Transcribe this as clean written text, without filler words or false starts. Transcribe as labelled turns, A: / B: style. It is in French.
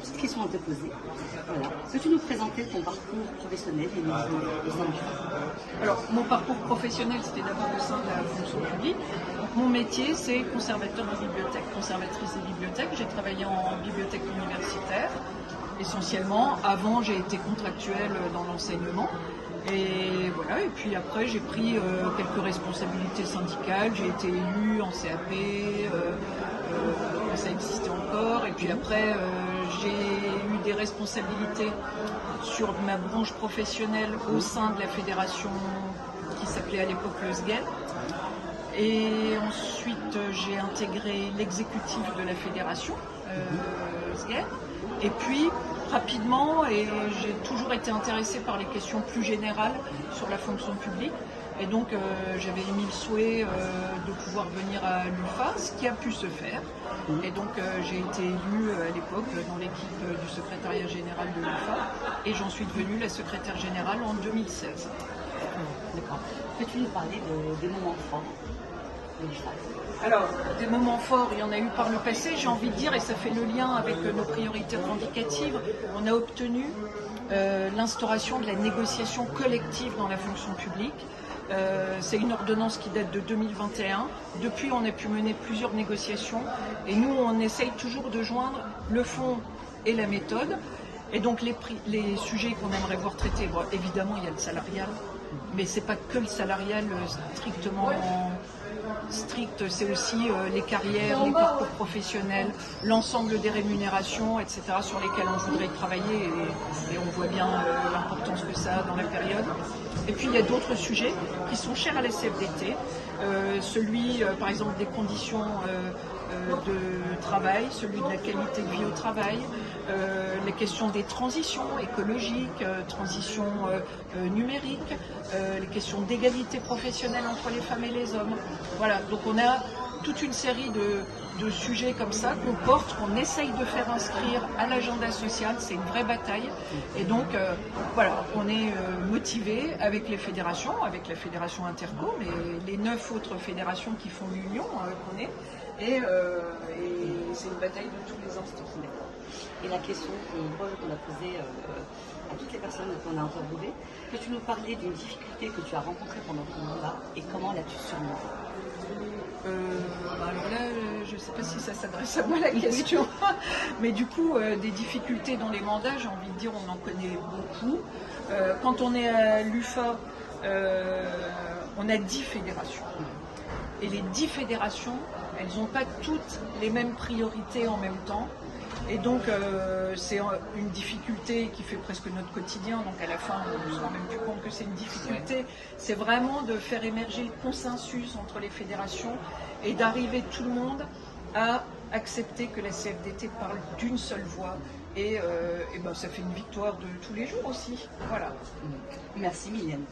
A: petites questions à te poser. Voilà. Peux-tu nous présenter ton parcours professionnel et militant au sein du FAS?
B: Alors, mon parcours professionnel, c'était d'abord au sein de la fonction publique. Donc, mon métier, c'est conservateur de bibliothèque, conservatrice des bibliothèques. J'ai travaillé en bibliothèque universitaire, essentiellement. Avant, j'ai été contractuelle dans l'enseignement. Et voilà, et puis après j'ai pris quelques responsabilités syndicales, j'ai été élue en CAP, ça existait encore, et puis après j'ai eu des responsabilités sur ma branche professionnelle au sein de la fédération qui s'appelait à l'époque le SGEL. Et ensuite j'ai intégré l'exécutif de la fédération SGEL. Et puis rapidement, et j'ai toujours été intéressée par les questions plus générales sur la fonction publique. Et donc j'avais émis le souhait de pouvoir venir à l'UFA, ce qui a pu se faire. Et donc j'ai été élue à l'époque dans l'équipe du secrétariat général de l'UFA et j'en suis devenue la secrétaire générale en 2016.
A: D'accord. Peux-tu nous parler des moments forts de l'UFA?
B: Alors, des moments forts, il y en a eu par le passé, j'ai envie de dire, et ça fait le lien avec nos priorités revendicatives. On a obtenu l'instauration de la négociation collective dans la fonction publique. C'est une ordonnance qui date de 2021. Depuis, on a pu mener plusieurs négociations et nous, on essaye toujours de joindre le fond et la méthode. Et donc, les sujets qu'on aimerait voir traités, bon, évidemment, il y a le salarial, mais c'est pas que le salarial strictement strict, c'est aussi les carrières, les parcours professionnels, l'ensemble des rémunérations, etc., sur lesquels on voudrait travailler et on voit bien l'importance que ça a dans la période. Et puis il y a d'autres sujets qui sont chers à la CFDT, celui par exemple des conditions de travail, celui de la qualité de vie au travail, les questions des transitions écologiques, transitions numériques, les questions d'égalité professionnelle entre les femmes et les hommes. Voilà, donc on a toute une série de sujets comme ça qu'on porte, qu'on essaye de faire inscrire à l'agenda social, c'est une vraie bataille. Et donc voilà, on est motivé avec les fédérations, avec la fédération Interco, mais les 9 autres fédérations qui font l'union qu'on est, et c'est une bataille de tous les instants.
A: Et la question qu'on a posée à toutes les personnes qu'on a interviewées, peux-tu nous parler d'une difficulté que tu as rencontrée pendant ton mandat et comment l'as-tu surmontée?
B: Alors là, je ne sais pas si ça s'adresse à moi la question, mais du coup, des difficultés dans les mandats, j'ai envie de dire, on en connaît beaucoup. Quand on est à l'UFA, on a 10 fédérations. Et les 10 fédérations, elles n'ont pas toutes les mêmes priorités en même temps. Et donc, c'est une difficulté qui fait presque notre quotidien. Donc, à la fin, on ne se rend même plus compte que c'est une difficulté. C'est vraiment de faire émerger le consensus entre les fédérations et d'arriver tout le monde à accepter que la CFDT parle d'une seule voix. Et ben, ça fait une victoire de tous les jours aussi. Voilà.
A: Merci Mylène.